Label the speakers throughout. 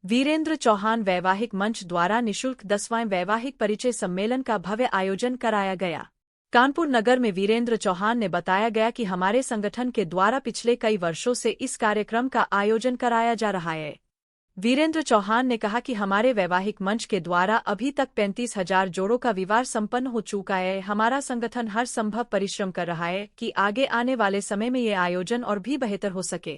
Speaker 1: वीरेंद्र चौहान वैवाहिक मंच द्वारा निःशुल्क 10वां वैवाहिक परिचय सम्मेलन का भव्य आयोजन कराया गया। कानपुर नगर में वीरेंद्र चौहान ने बताया गया कि हमारे संगठन के द्वारा पिछले कई वर्षों से इस कार्यक्रम का आयोजन कराया जा रहा है। वीरेंद्र चौहान ने कहा कि हमारे वैवाहिक मंच के द्वारा अभी तक 35,000 जोड़ों का विवाह संपन्न हो चुका है। हमारा संगठन हर संभव परिश्रम कर रहा है कि आगे आने वाले समय में ये आयोजन और भी बेहतर हो सके।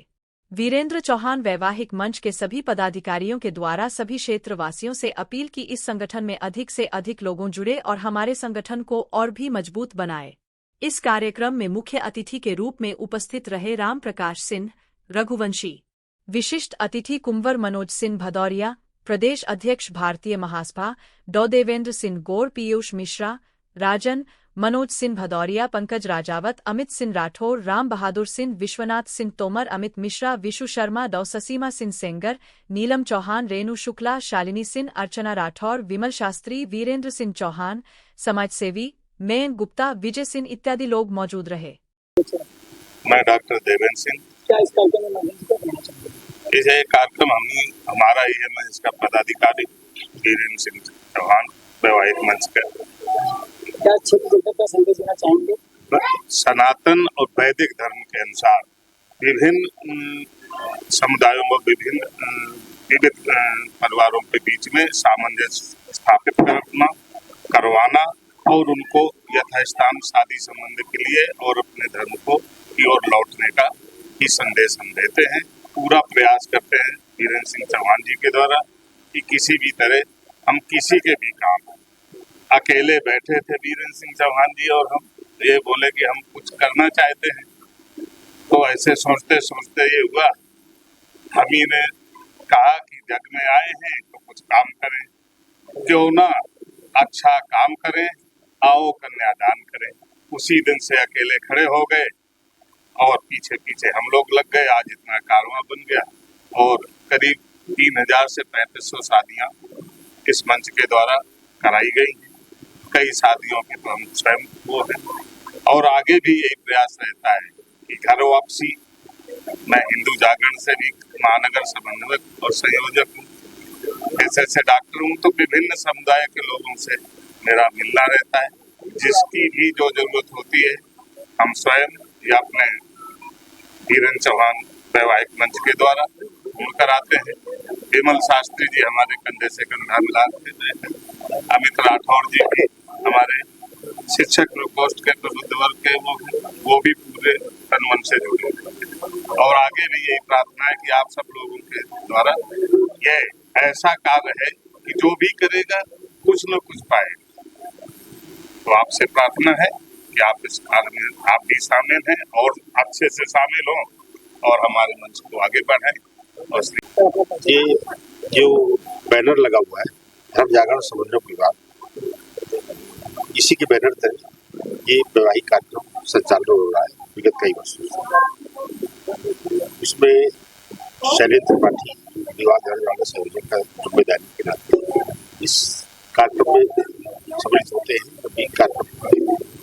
Speaker 1: वीरेंद्र चौहान वैवाहिक मंच के सभी पदाधिकारियों के द्वारा सभी क्षेत्रवासियों से अपील की इस संगठन में अधिक से अधिक लोगों जुड़े और हमारे संगठन को और भी मजबूत बनाए। इस कार्यक्रम में मुख्य अतिथि के रूप में उपस्थित रहे राम प्रकाश सिंह रघुवंशी, विशिष्ट अतिथि कुंवर मनोज सिंह भदौरिया, प्रदेश अध्यक्ष भारतीय महासभा डॉ देवेंद्र सिंह गौर, पीयूष मिश्रा, राजन, मनोज सिंह भदौरिया, पंकज राजावत, अमित सिंह राठौर, राम बहादुर सिंह, विश्वनाथ सिंह तोमर, अमित मिश्रा, विशु शर्मा, डॉ ससीमा सिंह सेंगर, नीलम चौहान, रेणु शुक्ला, शालिनी सिंह, अर्चना राठौर, विमल शास्त्री, वीरेंद्र सिंह चौहान, समाजसेवी मयंक गुप्ता, विजय सिंह इत्यादि लोग मौजूद रहे।
Speaker 2: मैं डॉक्टर देवेंद्र सिंह।
Speaker 3: क्या इस कार्यक्रम में कहना चाहूँगा?
Speaker 2: इसे कार्यक्रम हमारा ही है। मैं इसका पदाधिकारी वीरेंद्र सिंह चौहान वैवाहिक मंच का।
Speaker 3: क्या क्षेत्र का संदेश देना चाहेंगे?
Speaker 2: सनातन और वैदिक धर्म के अनुसार विभिन्न समुदायों व विविध परिवारों के बीच में सामंजस्य स्थापित करवाना और उनको यथास्थान शादी संबंध के लिए और अपने धर्म को की ओर लौटने का ही संदेश हम देते हैं। पूरा प्रयास करते हैं वीरेंद्र सिंह चौहान जी के द्वारा कि किसी भी तरह हम किसी के भी काम अकेले बैठे थे वीरेंद्र सिंह चौहान जी और हम ये बोले कि हम कुछ करना चाहते हैं। तो ऐसे सोचते सोचते ये हुआ, हम ही ने कहा कि जग में आए हैं तो कुछ काम करें, क्यों ना अच्छा काम करें, आओ कन्यादान करें। उसी दिन से अकेले खड़े हो गए और पीछे पीछे हम लोग लग गए। आज इतना कारवां बन गया और करीब 3,000 से 3,500 शादियां इस मंच के द्वारा कराई गई। कई शादियों के तो हम स्वयं वो हैं और आगे भी यही प्रयास रहता है कि घर वापसी। मैं हिंदू जागरण से भी महानगर समन्वयक और संयोजक हूँ, ऐसे डॉक्टर हूँ। तो विभिन्न समुदाय के लोगों से मेरा मिलना रहता है। जिसकी भी जो जरूरत होती है हम स्वयं या अपने वीरेंद्र चौहान वैवाहिक मंच के द्वारा मुड़कर आते हैं। विमल शास्त्री जी हमारे कंधे से कंधा मिलाते हैं। अमित राठौर जी भी हमारे शिक्षक प्रकोष्ठ के प्रबुद्ध वर्ग के वो भी पूरे तन मन से जुड़े हैं। और आगे भी यही प्रार्थना है कि आप सब लोगों के द्वारा ये ऐसा कार्य है कि जो भी करेगा कुछ न कुछ पाएगा। तो आपसे प्रार्थना है कि आप इस कार्य में आप भी शामिल हैं और अच्छे से शामिल हों और हमारे मंच को आगे बढ़ाएं। और
Speaker 4: ये जो बैनर लगा हुआ है धर्म जागरण समन्वय विभाग, इसी के बैनर तक ये वैवाहिक कार्यक्रम संचालित हो रहा है विगत कई वर्षों से। इसमें शैलेंद्र त्रिपाठी विवाह धर्म संयोजक का जिम्मेदारी के नाते इस कार्यक्रम में सम्मिलित होते हैं। अभी कार्यक्रम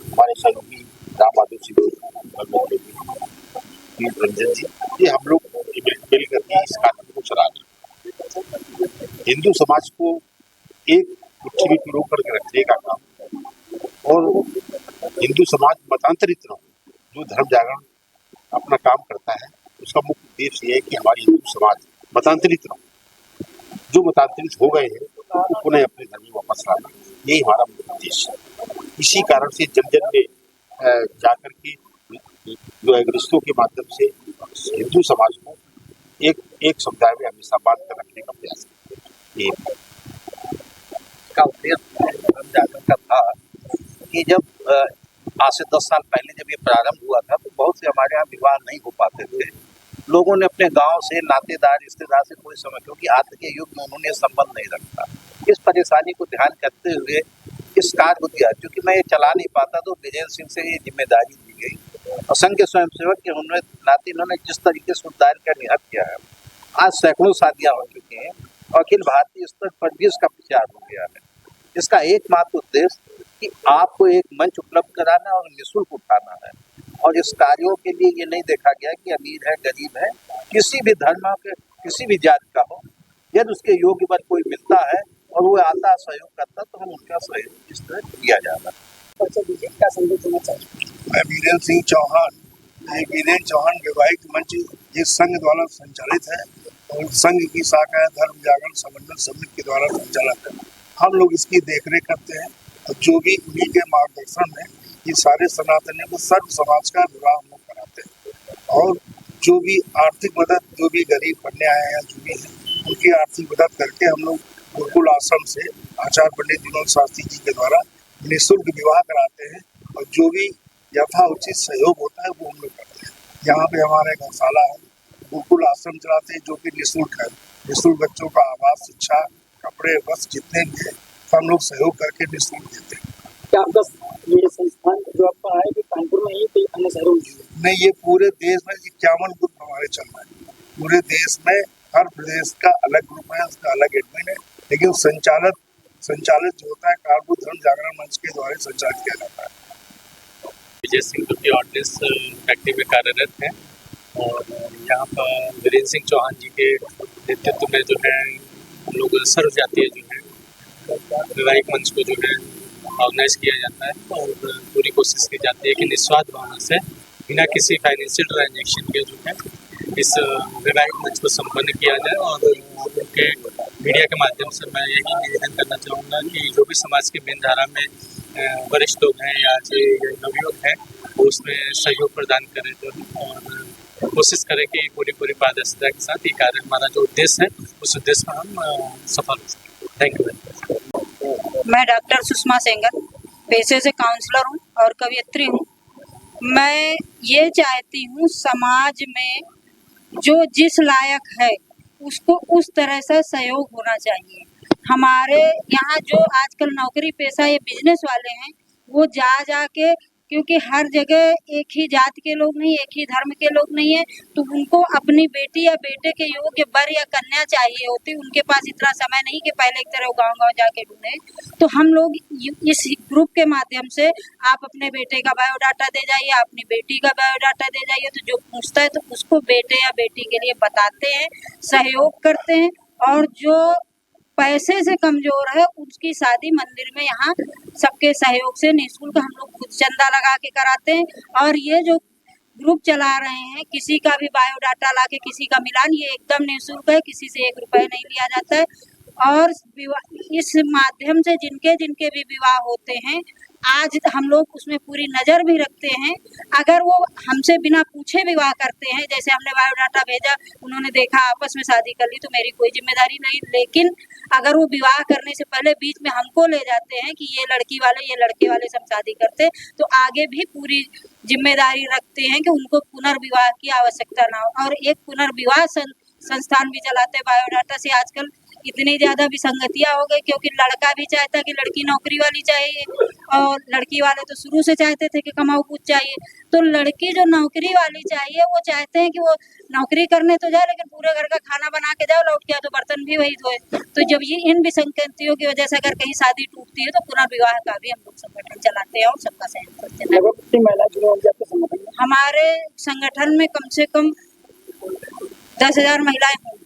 Speaker 4: हमारे सहयोगी राम बहादुर सिंह रंजन जी, ये हम लोग मिल करके इस कार्यक्रम को चला रहे हैं। हिंदू समाज को एक मुट्ठी में पिरो करके रखने का काम और हिंदू समाज मतांतरित न हो। जो धर्म जागरण अपना काम करता है उसका मुख्य उद्देश्य ये है कि हमारी हिंदू समाज मतांतरित न हो। जो मतांतरित हो गए हैं तो पुनः अपने धर्म में वापस लाना, यही हमारा मुख्य उद्देश्य है। इसी कारण से जन जन में जाकर के जो है रिश्तों के माध्यम से हिंदू समाज को एक समुदाय में हमेशा बांध कर रखने का प्रयास है।
Speaker 5: का उद्देश्य धर्म जागरण का था कि जब आज से 10 साल पहले जब ये प्रारंभ हुआ था तो बहुत से हमारे यहाँ विवाह नहीं हो पाते थे। लोगों ने अपने गांव से नातेदार रिश्तेदार से कोई समय, क्योंकि आज के युग में उन्होंने संबंध नहीं रखा। इस परेशानी को ध्यान करते हुए इस कार्य को दिया। क्योंकि मैं ये चला नहीं पाता तो विजय सिंह से ये जिम्मेदारी दी गई और संघ के स्वयंसेवक के नाते इन्होंने जिस तरीके से उस दायरे का निहत किया है, आज सैकड़ों शादियाँ हो चुकी हैं और अखिल भारतीय स्तर पर भी इसका प्रचार हो गया है। इसका एकमात्र उद्देश्य कि आपको एक मंच उपलब्ध कराना और निःशुल्क उठाना है। और इस कार्यों के लिए ये नहीं देखा गया कि अमीर है गरीब है, किसी भी धर्म के किसी भी जाति का हो, यदि उसके योग्य पर कोई मिलता है और वो आता है सहयोग करता तो हम उनका सहयोग इस तरह किया जाता है।
Speaker 3: परिचय दीजिए, क्या संदेश देना चाहिए?
Speaker 6: मैं वीरेंद्र सिंह चौहान। ये वीरेंद्र चौहान वैवाहिक मंच इस संघ द्वारा संचालित है और संघ की शाखा है धर्म जागरण समन्वय समिति के द्वारा संचालित है। हम लोग इसकी देखरेख करते हैं और जो भी उन्हीं के मार्गदर्शन में ये सारे सनातनियों को सर्व समाज का विवाह हम लोग कराते हैं और जो भी आर्थिक मदद, जो भी गरीब कन्या है या जो भी है उनकी आर्थिक मदद करके हम लोग गुरुकुल आश्रम से आचार्य पंडित विनोद शास्त्री जी के द्वारा निःशुल्क विवाह कराते हैं और जो भी यथाउचित सहयोग होता है वो हम लोग करते हैं। यहाँ पे हमारे गौशाला है, गुरुकुल आश्रम चलाते हैं जो कि निःशुल्क है। निःशुल्क बच्चों का आवास, शिक्षा, कपड़े, वस्त्र जितने भी है हम लोग सहयोग करके निःशुल्क देते हैं।
Speaker 3: क्या आपका ये संस्थान जो आपका है कि कानपुर में ही कोई अन्य शहरों में है?
Speaker 6: नहीं, ये पूरे देश में 51 ग्रुप हमारे चल रहे हैं। पूरे देश में हर प्रदेश का अलग ग्रुप है, उसका अलग एडमिन है, लेकिन संचालित जो होता है कानपुर धर्म जागरण मंच के द्वारा संचालित किया जाता है।
Speaker 7: विजय सिंह की ऑर्डिनेंस फैक्ट्री में कार्यरत है और यहाँ पर वीरेंद्र सिंह चौहान जी के नेतृत्व में जो है हम लोग सर्व जातीय जो है वैवाहिक मंच को जो है ऑर्गेनाइज किया जाता है और पूरी कोशिश की जाती है कि निस्वार्थ भावना से बिना किसी फाइनेंशियल ट्रांजेक्शन के जो है इस वैवाहिक मंच को संपन्न किया जाए। और उनके मीडिया के माध्यम से मैं यही निवेदन करना चाहूँगा कि जो भी समाज की मेन धारा में वरिष्ठ लोग हैं या जो नवयुवक हैं वो उसमें सहयोग प्रदान करें जो है और कोशिश करें कि पूरी पारदर्शिता के साथ ये कार्य हमारा जो उद्देश्य है उस उद्देश्य में हम सफल हो सकें। Thank you.
Speaker 8: मैं डॉक्टर सुषमा सेंगर पेशे से काउंसलर हूँ और कवयित्री हूँ। मैं ये चाहती हूँ समाज में जो जिस लायक है उसको उस तरह से सहयोग होना चाहिए। हमारे यहाँ जो आजकल नौकरी पेशा ये बिजनेस वाले हैं वो जा के, क्योंकि हर जगह एक ही जात के लोग नहीं, एक ही धर्म के लोग नहीं है, तो उनको अपनी बेटी या बेटे के योग्य वर या कन्या चाहिए होती। उनके पास इतना समय नहीं कि पहले एक तरह गांव जाके ढूंढे। तो हम लोग इस ग्रुप के माध्यम से आप अपने बेटे का बायोडाटा दे जाइए, अपनी बेटी का बायोडाटा दे जाइए, तो जो पूछता है तो उसको बेटे या बेटी के लिए बताते हैं, सहयोग करते हैं। और जो पैसे से कमजोर है उसकी शादी मंदिर में यहाँ सबके सहयोग से निःशुल्क हम लोग खुद चंदा लगा के कराते हैं। और ये जो ग्रुप चला रहे हैं किसी का भी बायोडाटा ला के किसी का मिलान, ये एकदम निःशुल्क है, किसी से 1 रुपए नहीं लिया जाता है। और इस माध्यम से जिनके भी विवाह होते हैं आज हम लोग उसमें पूरी नज़र भी रखते हैं। अगर वो हमसे बिना पूछे विवाह करते हैं, जैसे हमने बायोडाटा भेजा, उन्होंने देखा आपस में शादी कर ली तो मेरी कोई जिम्मेदारी नहीं, लेकिन अगर वो विवाह करने से पहले बीच में हमको ले जाते हैं कि ये लड़की वाले ये लड़के वाले सब शादी करते, तो आगे भी पूरी जिम्मेदारी रखते हैं कि उनको पुनर्विवाह की आवश्यकता ना हो। और एक पुनर्विवाह संस्थान भी चलाते हैं। बायोडाटा से आजकल इतनी ज़्यादा विसंगतियाँ हो गई, क्योंकि लड़का भी चाहता कि लड़की नौकरी वाली चाहिए और लड़की वाले तो शुरू से चाहते थे कि कमाऊ कुछ चाहिए। तो लड़की जो नौकरी वाली चाहिए वो चाहते हैं कि वो नौकरी करने तो जाए लेकिन पूरे घर का खाना बना के जाओ, लौट के तो बर्तन भी वही धोए। तो जब ये इन विसंगतियों की वजह से अगर कहीं शादी टूटती है तो पुनर्विवाह का भी हम लोग संगठन चलाते हैं और सबका सहयोग करते हैं।
Speaker 3: लगभग कितनी महिला जुड़ी होंगी आपके संगठन में?
Speaker 8: हमारे संगठन में कम से कम 10,000 महिलाएं होंगी।